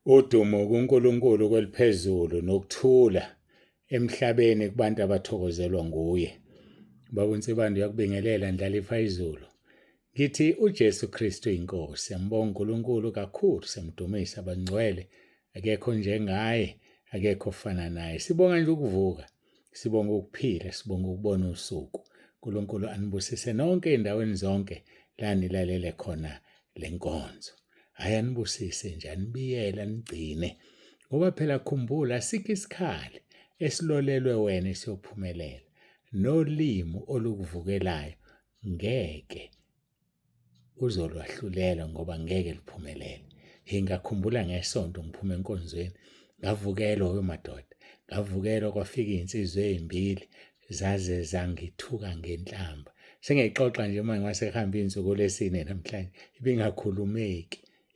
Udumo kuNkulunkulu kweliphezulu nokuthula emhlabeni kubantu abathokozelwa nguye. Baba uNsibanda uyakubingelela ndlalifa izulu. Ngithi uJesu Kristu inkosi. Siyambonga uNkulunkulu kakhulu, siyamdumisa abangcwele. Akekho njengaye, akekho ofana naye. Sibonga nje ukuvuka, sibonga ukuphila, sibonga ukubona usuku. uNkulunkulu anibusise nonke endaweni zonke la nilalele khona lenkonzo. Hayi anibusise nje, anibiyela, nigcine. Ngoba phela khumbula asikho isikhali esilolelwe wena siyophumelela. Nolimi olukuvukelayo ngeke uzolwahlulela ngoba ngeke liphumelele. Ngakhumbula ngesonto ngiphuma enkonzweni, ngavukelwa wemadoda, ngavukelwa kwafika insizwe ezimbili zaze zangithuka ngenhlamba. Sengiyixoxa nje manje ngasehamba insuku lesine namhlanje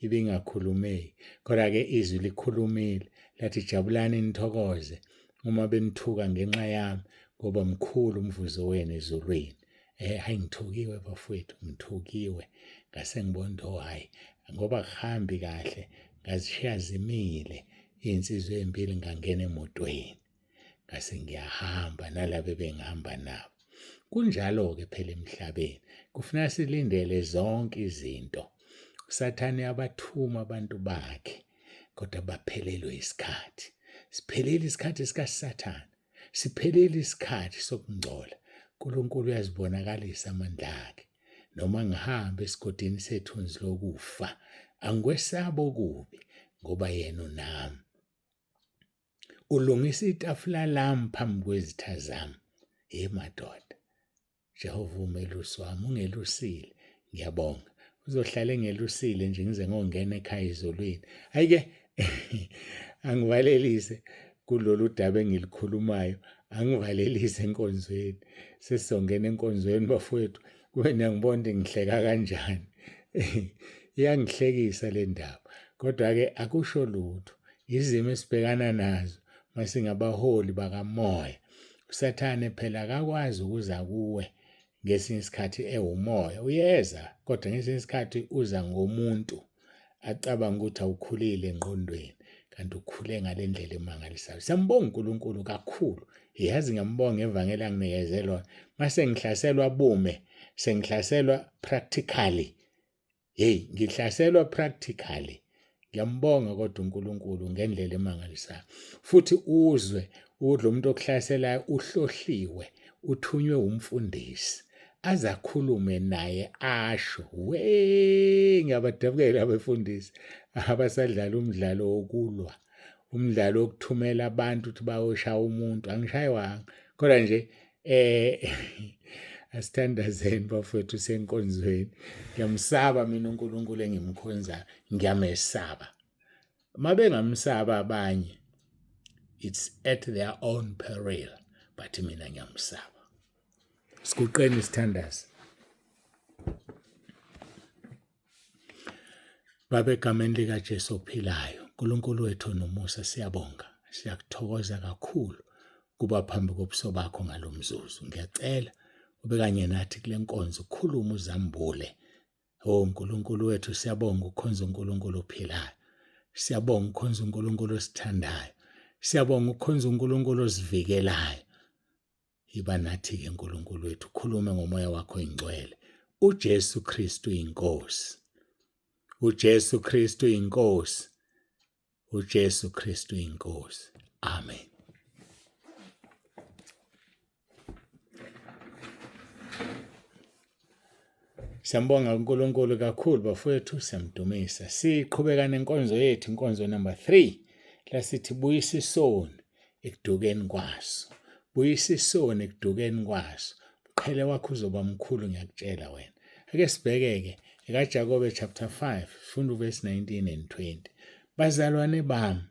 ibingakhulumeki. Kodwa-ke izwi likhulumile lathi jabulani nithokoze uma benithuka ngenxa yami ngoba mkhulu umvuzo wenu ezulwini. Hayi ngithukiwe bafowethu, ngithukiwe. Ngase ngibona hayi ngoba kuhambi kahle ngazishiya zimile insizwe ezimbili, ngangena emotweni ngase ngiyahamba nalabo bengihamba nabo. Kunjalo-ke phela emhlabeni kufuneka silindele zonke izinto. uSathane abathuma abantu bakhe kodwa baphelelwe isikhathi. Siphelile isikhathi sikaSathane, siphelile isikhathi sokungcola. uNkulunkulu uyazibonakalisa amandla akhe. Noma ngihamba esigodini sethunzi lokufa, angikwesaba okubi ngoba yena unami. Ulungisa itafula lami phambi kwezitha zami. Madoda, Jehova umelusi wami, ungelusile, ngiyabonga. Uzohlala engelusile nje ngize ngongena ekhaya ezulwini. Hayike angivalelise kulolu daba engilikhulumayo, angivalelise enkonzweni. Sesizongena enkonzweni bafowethu, wena ngibona ngihleka kanjani. Iyangihlekisa le ndaba. Kodwa-ke akusho lutho. Izimo esibhekana nazo masingabaholi bakamoya. uSathane phela akakwazi ukuza kuwe ngesinye isikhathi ewumoya. Uyeza kodwa ngesinye isikhathi uza ngomuntu acabanga ukuthi awukhulile engqondweni, kanti ukhule ngale ndlela emangalisayo. Siyambonga uNkulunkulu kakhulu. Yazi ngiyambonga evangeli anginikeze lona. Mase ngihlaselwa bume, sengihlaselwa practically. Ngihlaselwa practically. Ngiyambonga kodwa uNkulunkulu ngendlela emangalisayo. Futhi uzwe lo muntu okuhlaselayo uhlohliwe, uthunywe umfundisi. Azakhulume naye asho. Ngiyabadabukela abefundisi abasadlala umdlalo wokulwa, umdlalo wokuthumela abantu ukuthi bayoshaya umuntu. Angishayewanga kodwa nje asithandazeni bafowethu senkonzweni. Ngiyamsaba mina uNkulunkulu engimkhonzayo, ngiyamesaba. Mabengamsaba abanye, it's at their own peril, but mina ngiyamsaba. Sikuqeni isithandazi. Baba, egameni likaJesu ophilayo, uNkulunkulu wethu nomusa, siyabonga, siyakuthokoza kakhulu kuba phambi kobuso bakho ngalomzuzu. Ngiyacela ube kanye nathi kule nkonzo, ukhuluma uzambule. uNkulunkulu wethu, siyabonga ukhonza uNkulunkulu ophilayo. Siyabonga ukhonza uNkulunkulu osithandayo. Siyabonga ukhonza uNkulunkulu osivikelayo. Iba nathi-ke uNkulunkulu wethu, khulume ngomoya wakho oyingcwele. uJesu Kristu inkosi. uJesu Kristu inkosi. uJesu Kristu inkosi. Amen. Siyambonga uNkulunkulu kakhulu bafowethu, siyamdumisa. Siqhubeka nenkonzo yethu, inkonzo number 3. Lasithi buyisa isoni ekudukeni kwaso. Buyisa isoni ekudukeni kwaso. Uqhele wakho uzoba mkhulu, ngiyakutshela wena. Ake sibheke-ke ekaJakobe chapter 5, funda verse 19 and 20. Bazalwane bami,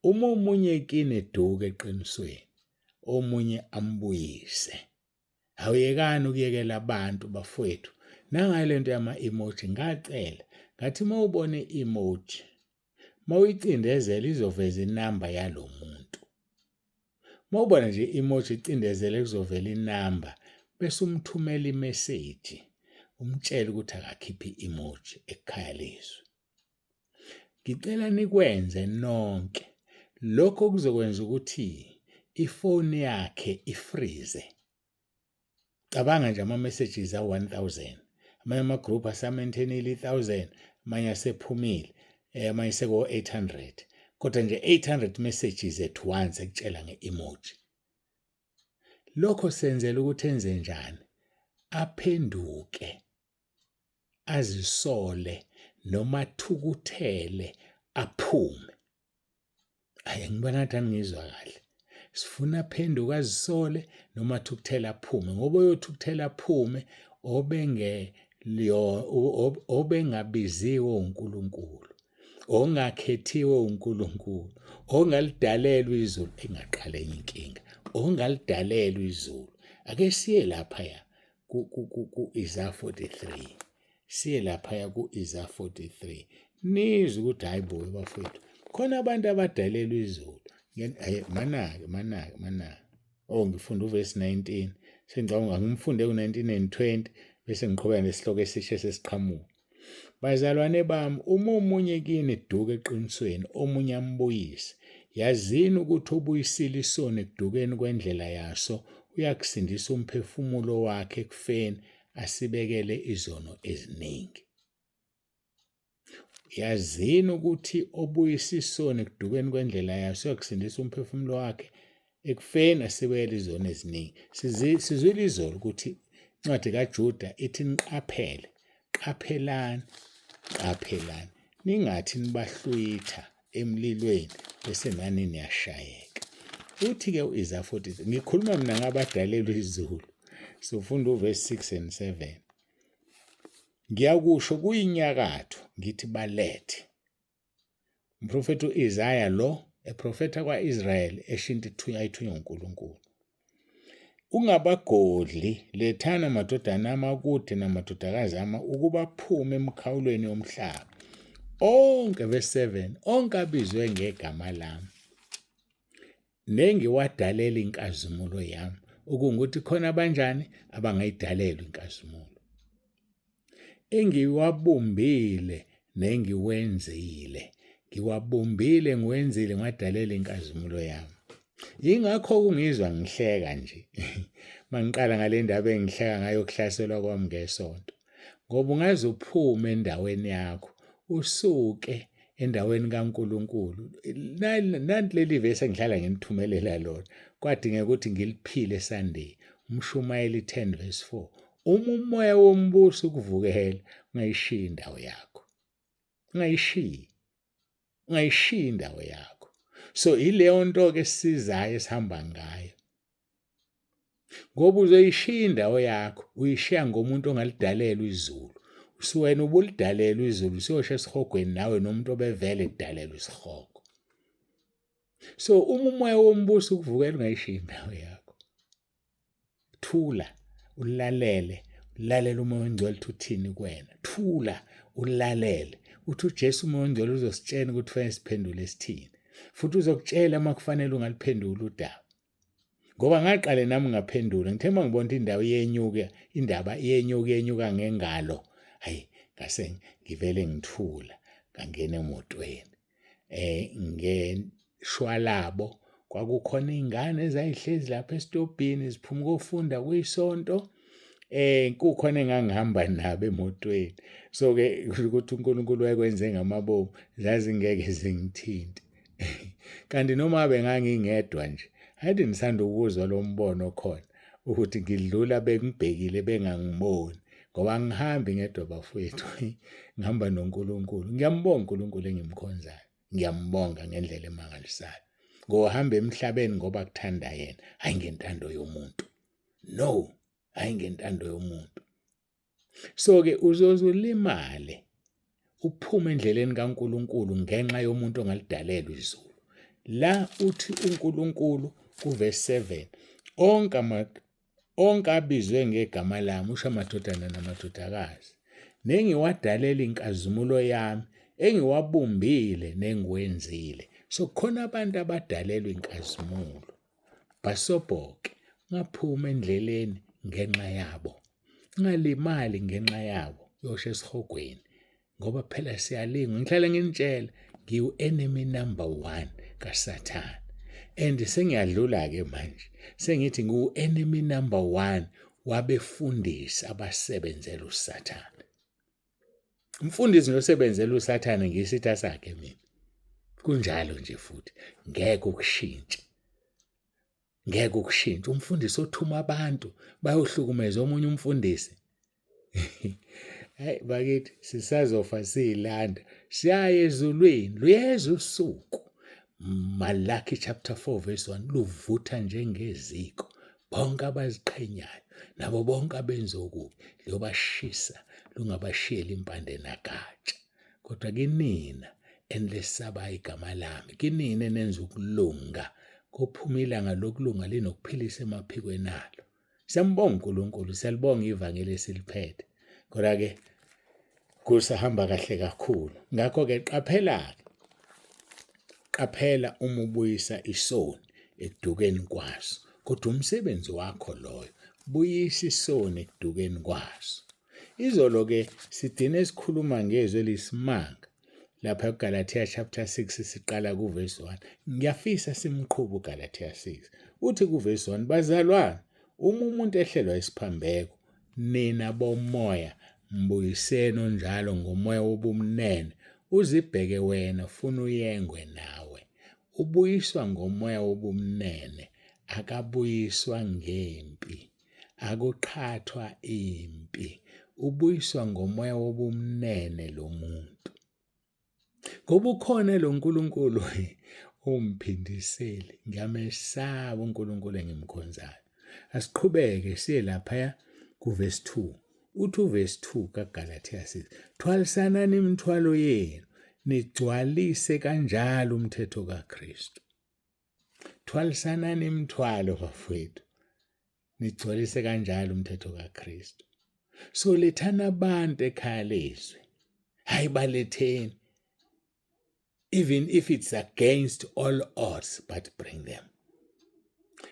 uma omunye kini eduka eqinisweni, omunye ambuyise. Awuyekani ukuyekela abantu bafowethu. Nangale nto yama-emoji ngacela ngathi mawubone i-emoji, mawuyicindezela izoveza inamba yalo muntu. Mawubona nje i-emoji icindezele kuzovela inamba, bese umthumela imeseji, umtshela ukuthi akakhiphe i-emoji ekhaya lezwi. ngicela nikwenze nonke lokho kuzokwenza ukuthi ifoni yakhe ifreeze. Cabanga nje ama-messages a-1000, amanye ama-group asa-maintainile 1000, amanye asephumile, amanye seko-800, kodwa nje 800 messages at once ekutshela nge-emoji. Lokho senzela ukuthi enze njani? Aphenduke, azisole noma athukuthele, aphume. Hhayi, ngibona ngathi angizwa kahle. Sifuna aphenduke azisole noma athukuthele aphume, ngoba uyothukuthela aphume obengabiziwe uNkulunkulu, ongakhethiwe uNkulunkulu, ongalidalelwa izulu, engaqala enye inkinga, ongalidalelwa izulu. Ake siye laphaya ku-Isaiah 43. Siye laphaya ku-Isaiah 43. Nizwe ukuthi hayi bo bafowethu, khona abantu abadalelwa izulu. Manake. Oh, ngifunda uverse 19. Sengicabanga ngimfunde ku-19 and 20 bese ngiqhubeka nesihloko esisha sesiqhamuka. Bazalwane bami, uma omunye kini eduka eqinisweni, omunye ambuyise. Yazini ukuthi obuyisile isoni ekudukeni kwendlela yaso uyakusindisa umphefumulo wakhe ekufeni, asibekele izono eziningi. Yazini ukuthi obuyisa isoni ekudukeni kwendlela yaso uyakusindisa umphefumulo wakhe ekufeni, asibekele izono eziningi. Sizwile izolo ukuthi incwadi kaJuda ithi niqaphele, qaphelani, qaphelani, ningathi nibahlwitha emlilweni bese nani niyashayeka. Uthi-ke u-Isaiah 43, ngikhuluma mina ngabadalelwa izulu. Sifunda uverse 6 and 7. Ngiyakusho kuyinyakatho ngithi balethe. Umprofethi u-Isaiah lo eprofetha kwa-Israyeli eshinta ayithunywa uNkulunkulu. Ungabagodli, lethana amadodana amakude namadodakazi ukuba aphume emikhawulweni yomhlaba. Onke, verse 7, onke abizwe ngegama lami, nengiwadalela inkazimulo yami, okungukuthi khona abanjani abangayidalelwa inkazimulo. Engiwabumbile nengiwenzile, ngiwabumbile ngiwenzile ngadalela inkazimulo yami. Yingakho kungizwa ngihleka nje mangiqala ngale ndaba engihleka ngayo kuhlaselwa kwami ngesonto, ngoba ungaze uphume endaweni yakho usuke endaweni kaNkulunkulu. Nanti leli vesi engihlala nginithumelela lona, kwadingeka ukuthi ngiliphile esandeni. Umshumayeli 10 verse 4. Uma umoya wombuso ukuvukela, ungayishiya indawo yakho. Ungayishiya indawo yakho. So ileyo nto ke sizayo esihamba ngayo. Ngoba uzoyishiya indawo yakho, uyishiya ngomuntu ongalidalelwa izulu. Usuwena ubulidalelwa izulu, usiyosha esihogweni nawe nomuntu obevele edalelwa isihogo. So uma umoya wombuso ukuvukela, ungayishiya indawo yakho. Thula, ulalele umoya ongcwele ukuthi uthini kuwena. Thula, ulalele. Uthi uJesu umoya ongcwele uzositshela ukuthi kufanele siphendule esithini. Futhi uzokutshela uma kufanele ungaliphendula udaba. Ngoba ngaqale nami ngaphendula, ngithe mangibona indaba yenyuka ngengalo. Hayi, ngase ngivele ngithula, ngangena emotweni. Ngeshwalabo kwakukhona izingane ezayihlezi lapha esitobhini ziphuma ukufunda kuyisonto. Kukhona engangihamba nabo emotweni. So ke ukuthi uNkulunkulu wayekwenze ngamabomu, zazingeke zingithinte. Kanti noma bengangingedwa nje, hadi nisanda ukuzwa lo mbono khona ukuthi ngidlula bengibhekile bengangiboni, ngoba ngihambi ngedwa bafowethu, ngihamba noNkulunkulu. Ngiyambonga uNkulunkulu engimkhonzayo, ngiyambonga ngendlela emangalisayo. Ngohamba emhlabeni ngoba kuthanda yena, hayi ngentando yomuntu. No, hayi ngentando yomuntu. So ke uzozulimale uphume endleleni kaNkulunkulu ngenxa yomuntu ongalidalelwa izulu. La uthi uNkulunkulu kuverse 7, onke abizwe ngegama lami, usho amadodana namadodakazi, nengiwadalela inkazimulo yami, engiwabumbile nengiwenzile. So khona abantu abadalelwa inkazimulo. Basobhoke, ungaphuma endleleni ngenxa yabo. Ungalimali ngenxa yabo, uyosha esihogweni. Ngoba phela siyalingwa. Ngihlala nginitshela, ngiwu-enemy number 1 kaSathane. And sengiyadlula-ke manje, sengithi ngiwu-enemy number 1 wabefundisi abasebenzela uSathane. Umfundisi nosebenzela uSathane ngisitha sakhe mina. Kunjalo nje futhi, ngeke ukushintshe. Ngeke ukushintshe. Umfundisi othuma abantu bayohlukumeza omunye umfundisi. Hayi bakithi sisazofa siyilanda, siyaye ezulwini, luyeza usuku. Malaki chapter 4 verse 1 luvutha njengeziko, bonke abaziqhenyayo nabo bonke abenza okubi liyobashisa, lungabashiyeli impande nagatsha. Kodwa kinina enilesabayo igama lami, kinina enenza ukulunga, kophuma ilanga lokulunga linokuphilisa emaphikweni alo. Siyambonga uNkulunkulu, siyalibonga ivangeli esiliphethe. Kodwa-ke kusahamba kahle kakhulu. Ngakho-ke qaphela uma ubuyisa isoni ekudukeni kwaso. Kodwa umsebenzi wakho loyo, buyisa isoni ekudukeni kwaso. Izolo-ke sidine esikhuluma ngezwi elisimanga. Lapha eGalatia chapter 6 siqala kuverse 1. Ngiyafisa simqhubu uGalatia 6. Uthi kuverse 1, bazalwane, uma umuntu ehlelwa isiphambeko, nina bomoya mbuyiseni njalo ngomoya wobumnene, uzibheke wena ufuna uyengwe nawe. Ubuyiswa ngomoya wobumnene, akabuyiswa ngempi, akuqhathwa impi. Ubuyiswa ngomoya wobumnene lo muntu. Ngoba ukhona lo nkulunkulu umphindiseli, ngiyamesaba unkulunkulu engimkhonzayo. Asiqhubeke siye lapha kuverse 2. Uthi uverse 2 kaGalatia 6, thwalisanani imithwalo yenu, nigcwalise kanjalo umthetho kaKristu. Thwalisanani imithwalo bafowethu, nigcwalise kanjalo umthetho kaKristu. So lethana abantu ekhaya lezwi, hayi baletheni, even if it's against all odds, but bring them.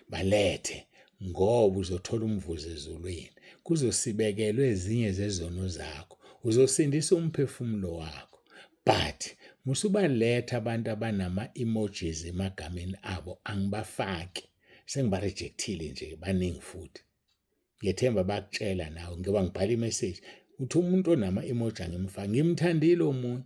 Balethe ngoba uzothola umvuzo ezulwini, kuzosibekelwa ezinye zezono zakho, uzosindisa umphefumulo wakho. But musubaletha abantu abanama-emojis emagameni abo, angibafaki, sengibarejectile nje baningi futhi. Ngiyethemba bakutshela nawe, ngoba ngibhala imessage uthi umuntu onama-emoji angimfaki. Ngimthandile omunye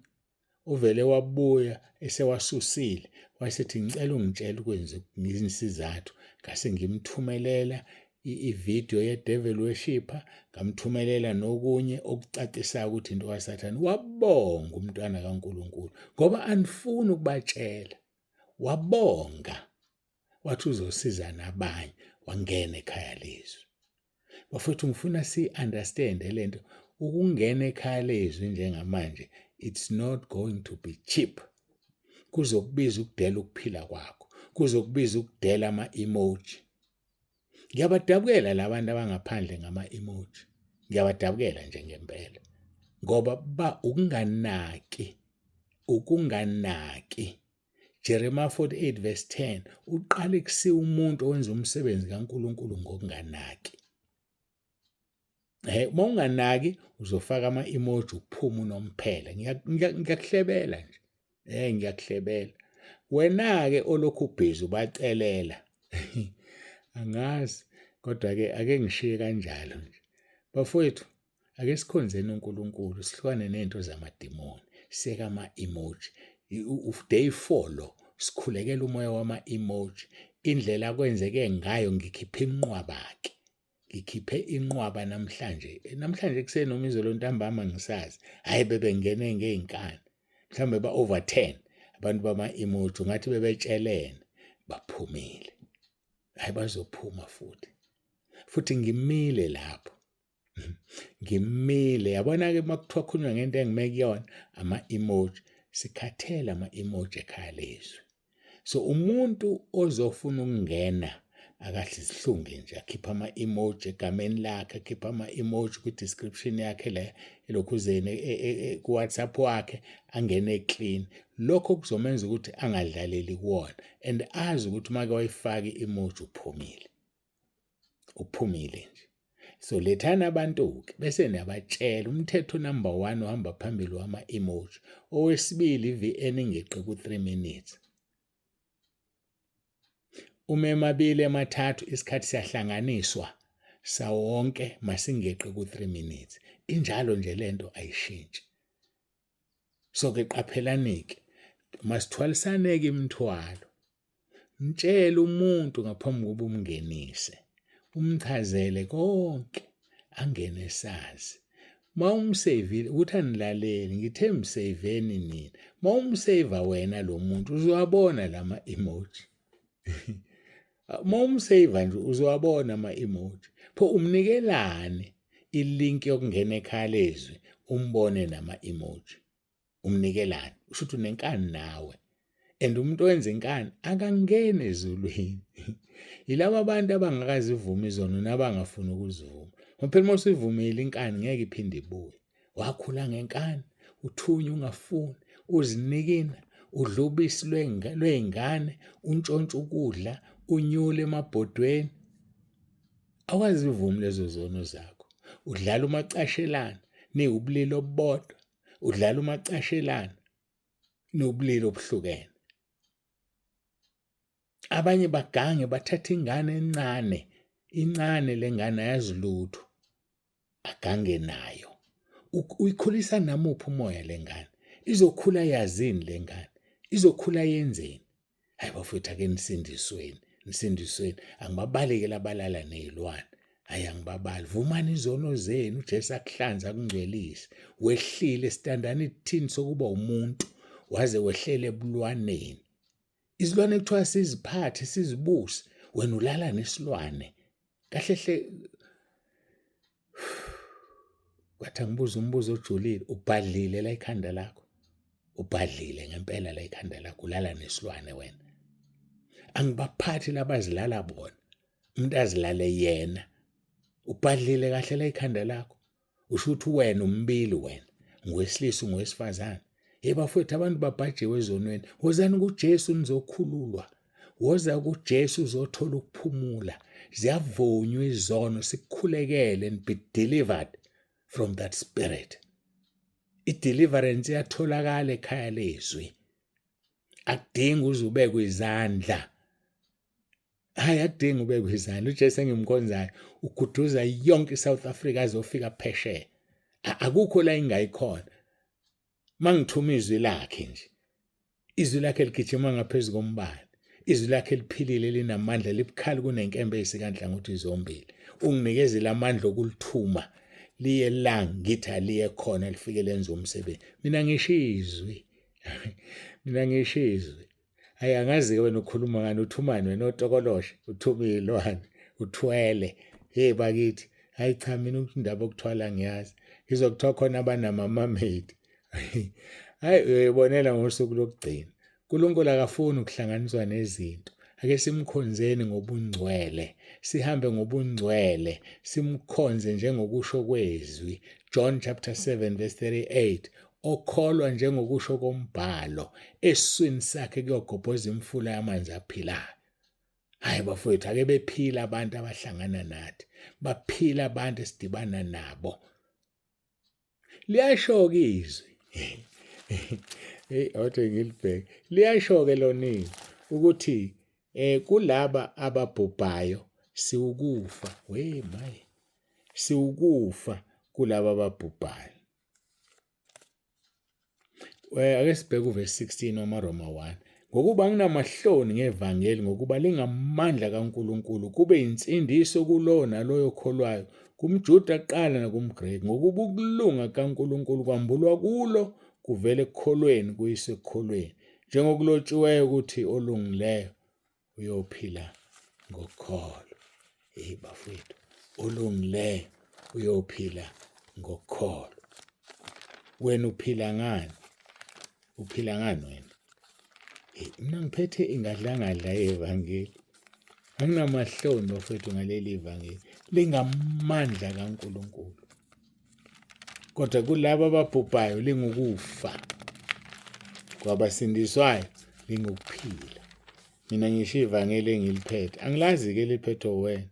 uvele wabuya esewasusile, wasethi ngicela ungitshela ukwenza ngisizathu. Ngase ngimthumelela ivideo ye-devil worshipper, ngamthumelela nokunye okucacisayo ukuthi into kaSathane. Wabonga umntwana kaNkulunkulu ngoba anifuni ukubatshela. Wabonga, wathi uzosiza nabanye, wangena ekhaya lezwi. Bafowethu ngifuna si-understand lento, ukungena ekhaya lezwi njengamanje, it's not going to be cheap. Kuzokubiza ukudela ukuphila kwakho, kuzokubiza ukudela ama-emoji. Ngiyabadabukela labantu abangaphandle ngama-emoji, ngiyabadabukela nje ngempela, ngoba ukunganaki. Jeremiah 48 verse 10 uqala kusiwa umuntu owenza umsebenzi kaNkulunkulu ngokunganaki. Uma unganaki uzofaka ama-emoji ukuphuma unomphela. Ngiyakuhlebela nje. Ngiyakuhlebela. Wena-ke olokhu ubhizi ubacelela. Angazi, kodwa-ke ake ngishiye kanjalo nje. Bafowethu, ake sikhonzeni uNkulunkulu, sihlukane nento zamadimoni, siyeke ama-emoji. Day 4 lo, sikhulekela umoya wama-emoji. Indlela kwenzeke ngayo ngikhiphe inqwaba-ke. Ngikhiphe inqwaba namhlanje. Namhlanje kuseni noma izolo ntambama ngisazi. Hayi bebengene ngey'nkani. Mhlawumbe ba-over 10 abantu bama-emoji, ngathi bebetshelene, baphumile. Hayi bazophuma futhi ngimile lapho. Ngimile. Yabona-ke uma kuthiwa khulunywa ngento engime kuyona, ama-emoji, sikhathele ama-emoji ekhaya lezwi. So umuntu ozofuna ukungena akahle isihlunge nje, akhipha ama-emoji egameni lakhe, akhipha ama-emoji ku-description yakhe la elokhuzeni ku-WhatsApp wakhe, angene clean. Lokho kuzomenza ukuthi angadlaleli kuwona and azi ukuthi uma ke wayifaka i-emoji uphumile. Uphumile nje. So lethana abantu-ke bese niyabatshela umthetho number 1 ohamba phambili wama-emoji. Owesibili i-VN ingeqi ku-3 minutes. Uma emabili emathathu isikhathi siyahlanganiswa sawonke masingeqi ku-3 minutes. Injalo nje lento ayishintshi. So-ke qaphelani-ke masithwalisaneke imithwalo. Mtshela umuntu ngaphambi kokuba umngenise. Umchazele konke angene sazi. Mawumsavile ukuthi anilaleli ngithe msaveni nini. Mawumsave wena lo muntu uzowabona lama emoji. Mawumsave nje uzowabona ama emoji. Pho umnikelane ilink yokungena ekhaya lezwi umbone nama emoji. Umnikelane ushuthi unenkani nawe. And umuntu owenza inkani akangene ezulwini. Yilabo abantu abangakazivuma izono nabangafuni ukuzivuma. Ngoba phela mawusivumile inkani ngeke iphinde ibuye. Wakhula ngenkani, uthunya ungafuni, uzinikina, udlubisi lwezingane, untshontsha ukudla, unyule emabhodweni. Awazivumi lezo zono zakho. Udlala umacashelana, niwubulili obubodwa. Udlala umacashelana, niwubulili obuhlukene. Abanye bagange bathatha ingane incane lengane ayazi lutho agange nayo. Uyikhulisa namuphi umoya lengane? Izokhula yazini lengane? Izokhula yenzeni? Hayi bafowethu ake nisindisweni. Angibabaleke labalala nezilwane. Hayi angibabali. Vumani izono zenu uJesu akuhlanza akungcwelise. Wehlile standani ithini sokuba umuntu waze wehlele ebulwaneni. Izilwane kuthiwa siziphathe sizibuse wena ulala nesilwane. Kahlehle wathi angibuza umbuzo ojulile ubhadlile la ikhanda lakho. Ubhadlile ngempela la ikhanda lakho ulala nesilwane wena. Angibaphathi labazilala bona. Umuntu azilale yena. Ubhadlile kahle la ikhanda lakho. Usho ukuthi wena umbili wena. Ngwesilisa ngowesifazane. Bafowethu abantu babhajiwe ezonweni. Wozani kuJesu nizokhululwa. Woza kuJesu uzothola ukuphumula. Ziyavonywa izono sikukhulekele and be delivered from that spirit. I-deliverance iyatholakala ekhaya lezwi. Akudingi uze ubekwe izandla. Hayi akudingi ubekwe izandla. uJesu engimkhonzayo uguduza yonke iSouth Africa azofika phesheya. Akukho la ingayikhona. Mangithuma izwi lakhe nje. Izwi lakhe ligijima ngaphezulu kombani. Izwi lakhe liphilile linamandla libukhali kunenkembe eyisikanhlangothi zombili. Unginikeze lamandla okulithuma liye la ngithi aliye khona lifike lenze umsebenzi. Mina ngisho izwi. Hayi angazi wena ukhuluma ngani uthumani wena otokoloshe uthuma izilwane uthwele. Hey bakithi hayi cha mina indaba okuthwala ngiyazi. Ngizokuthiwa khona abanama mermaid. Hayi uyibonela ngosuku lokugcina. uNkulunkulu akafuni ukuhlanganiswa nezinto. Ake simkhonzeni ngobungcwele. Sihambe ngobungcwele. Simkhonze njengokusho kwezwi. John chapter 7 verse 38. Okholwa njengokusho kombhalo. Eswini sakhe kuyogobhoza imfula yamanzi aphilayo. Hayi bafowethu ake bephila abantu abahlangana nathi. Baphila abantu esidibana nabo. Liyasho-ke izwi. Awuthi ngilibheke. Liyasho-ke lonini ukuthi kulaba ababhubhayo siwukufa. Maye. Siwukufa kulaba ababhubhayo. Ake sibheke uverse 16 wamaRoma 1. Ngokuba nginamahloni ngevangeli ngokuba lingamandla kaNkulunkulu kube insindiso kulo naloyo okholwayo kumJuda kuqala nakumGreki ngokuba ukulunga kaNkulunkulu kwambulwa kulo kuvele ekukholweni kuyise ekukholweni njengokulotshiweyo ukuthi olungileyo uyophila ngokukholo. Bafowethu olungileyo uyophila ngokukholo. Wena uphila ngani? Uphila ngani wena? Mina ngiphethe ingadlangadla yevangeli. Anginamahloni bafowethu ngaleli ivangeli. Lingamandla kaNkulunkulu. Kodwa kulabo ababhubhayo lingukufa. Kwabasindiswayo lingukuphila. Mina ngisho ivangeli engiliphethe. Angilazi-ke liphethwe wena.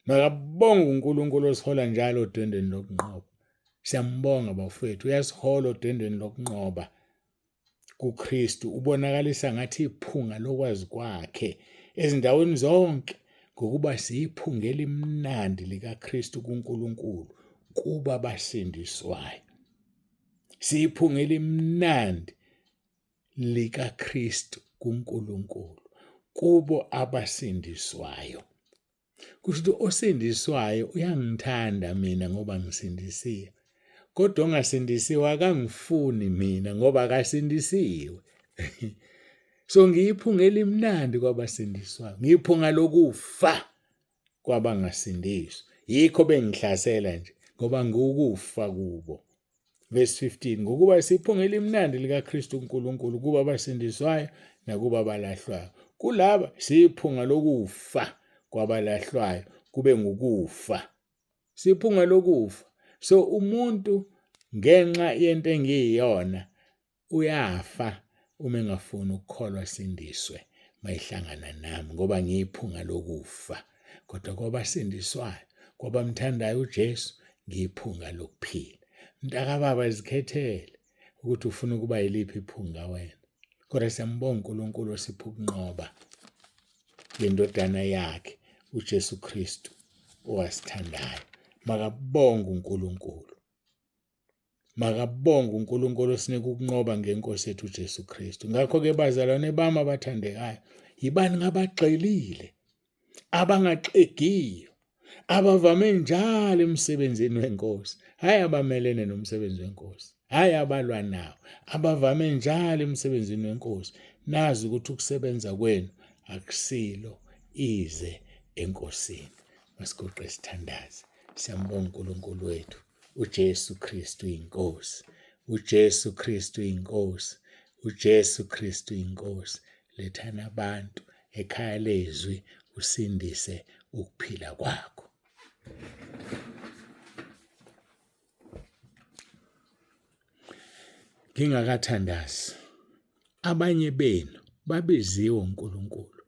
Makabonge uNkulunkulu osihola njalo odwendweni lokunqoba. Siyambonga bafowethu, uyasihola odwendweni lokunqoba kuKristu, ubonakalisa ngathi iphunga lokwazi kwakhe ezindaweni zonke ngokuba siyiphunga elimnandi likaKristu kuNkulunkulu kuba abasindiswayo. Siyiphunga elimnandi likaKristu kuNkulunkulu kubo abasindiswayo. Kusho ukuthi osindiswayo uyangithanda mina ngoba ngisindisiwe, kodwa ongasindisiwe akangifuni mina ngoba akasindisiwe. So ngiyiphunga elimnandi kwabasindiswayo, ngiyiphunga lokufa kwabangasindiswa. Yikho bengihlasela nje ngoba ngiwukufa kubo. Verse 15, ngokuba siyiphunga elimnandi likaKristu uNkulunkulu kuba abasindiswayo nakuba abalahlwayo. Kulaba siyiphunga lokufa kwabalahlwayo kube ngukufa. Siyiphunga lokufa. So umuntu ngenxa yento engiyiyona uyafa uma engafuni ukukholwa sindiswe mayihlangana nami ngoba ngiyiphunga lokufa. Kodwa kwabasindiswayo, kwabamthandayo uJesu, ngiyiphunga lokuphila. Mntaka baba zikhethele ukuthi ufuna ukuba yiliphi iphunga wena. Kodwa siyambonga uNkulunkulu osipha ukunqoba ngendodana yakhe uJesu Kristu owasithandayo. Makabonge uNkulunkulu. Makabonge uNkulunkulu osinika ukunqoba ngeNkosi yethu uJesu Kristu. Ngakho-ke bazalwane bami abathandekayo, yibani ngabagxilile, abangaxegiyo, abavame njalo emsebenzini weNkosi, hayi abamelene nomsebenzi weNkosi, hayi abalwa nawo, abavame njalo emsebenzini weNkosi. Nazi ukuthi ukusebenza kwenu akusilo ize eNkosini. Masigoqe sithandaze. Siyambonga uNkulunkulu wethu, uJesu Kristu inkosi, uJesu Kristu inkosi, uJesu Kristu inkosi. Lethana abantu ekhaya lezwi usindise ukuphila kwakho. Ngingakathandazi, abanye benu babiziwe uNkulunkulu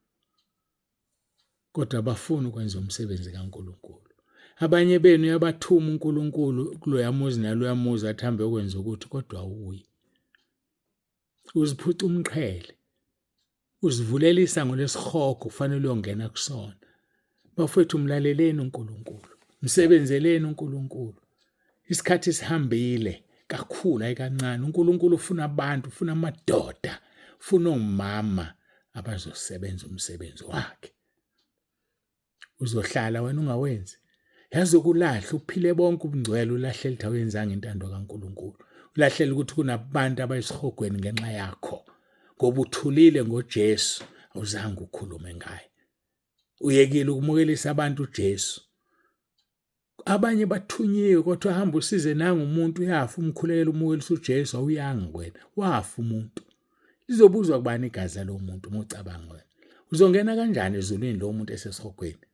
kodwa bafuna ukwenza umsebenzi kaNkulunkulu. Abanye benu yabathuma uNkulunkulu kuloyamuzi naloyamuzi athambe ukwenza ukuthi kodwa uyi. Uziphuca umqhele, uzivulela isango lesihogo kufanele uyongena kusona. Bafethu mlaleleni uNkulunkulu, msebenzeleni uNkulunkulu. Isikhathi sihambile kakhulu ayikancane. uNkulunkulu ufuna abantu, ufuna amadoda, ufuna omama abazosebenza umsebenzi wakhe. Uzohlala wena ungawenzi? Yazi ukulahla uphile bonke ubungcwele ulahlele ukuthi awenzanga intando kaNkulunkulu. Ulahlele ukuthi kunabantu abayisihogweni ngenxa yakho. Ngoba uthulile ngoJesu awuzange ukhulume ngaye. Uyekile ukumukelisa abantu uJesu. Abanye bathunyiwe kodwa hamba usize nanga umuntu uyafa umkhulekela umukelisa uJesu awuyanga wena. Wafa umuntu. Lizobuzwa kubani igazi lo muntu umucabanga wena? Uzongena kanjani ezulwini lo muntu esesihogweni?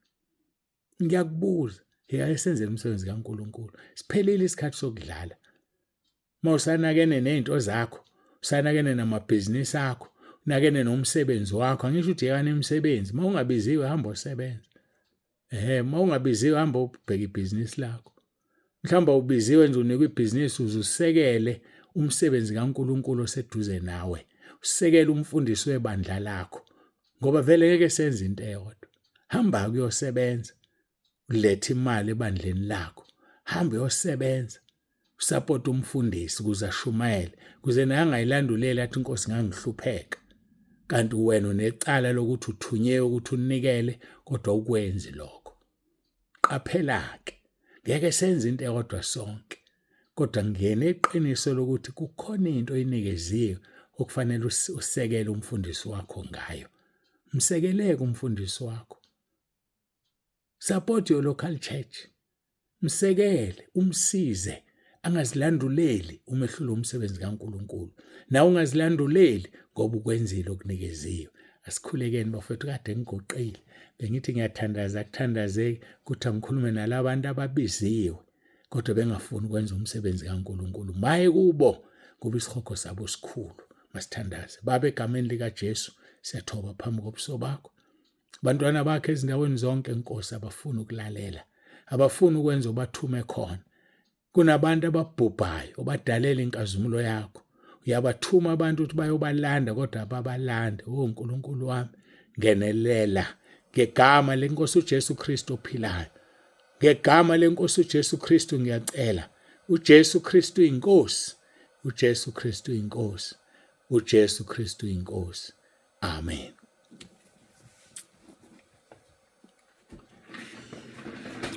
Ngiyakubuza, eyayisenzela umsebenzi kaNkulunkulu. Siphelile isikhathi sokudlala. Mawusanakene nezinto zakho, usanakene namabhizinisi akho, unakene nomsebenzi wakho. Angisho ukuthi yekani emsebenzi, mawungabiziwe hamba usebenza. Mawungabiziwe hamba ubheka ibhizinisi lakho. Mhlawumbe ubiziwe nje unikwe ibhizinisi uzusekele umsebenzi kaNkulunkulu oseduze nawe. Usekele umfundisi webandla lakho. Ngoba vele ngeke senze into eyodwa. Hamba kuyosebenza. Ulethe imali ebandleni lakho. Hamba uyosebenza. Usupport umfundisi ukuze ashumayele, kuze naye angayilandulela athi inkosi ngangihlupheka. Kanti wena unecala lokuthi uthunyewe ukuthi unikele kodwa ukwenzi lokho. Qaphela-ke, ngeke senze into eyodwa sonke. Kodwa ngene iqiniso lokuthi kukhona into oyinikeziwe okufanele usekele umfundisi wakho ngayo. Msekeleke umfundisi wakho. Support your local church. Msekele, umsize, angazilanduleli umehlule umsebenzi kaNkulunkulu. Na ungazilanduleli ngoba ukwenzile okunikeziwe. Asikhulekeni bafethu, kade ngigoqile. Bengithi ngiyathandaza kuthandazeke ukuthi angikhulume nalabantu ababiziwe kodwa bengafuni ukwenza umsebenzi kaNkulunkulu. Maye kubo kuba isihogo sabo sikhulu. Masithandaze. Baba, egameni likaJesu siyathoba phambi kobuso bakho. Abantwana bakhe ezindaweni zonke Nkosi abafuna ukulalela, abafuna ukwenza obathume khona. Kunabantu ababhubhayo obadalela inkazimulo yakho. Uyabathuma abantu ukuthi bayobalanda kodwa ababalanda. Nkulunkulu wami, ngenelela ngegama lenkosi uJesu Kristu ophilayo. Ngegama lenkosi uJesu Kristu ngiyacela. uJesu Kristu inkosi. uJesu Kristu inkosi. uJesu Kristu inkosi. Amen.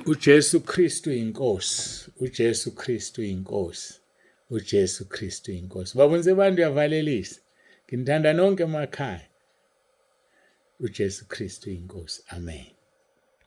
uJesu Kristu inkosi. uJesu Kristu inkosi. uJesu Kristu inkosi. Babonise abantu uyavalelisa. Ngithanda nonke emakhaya. uJesu Kristu inkosi. Amen.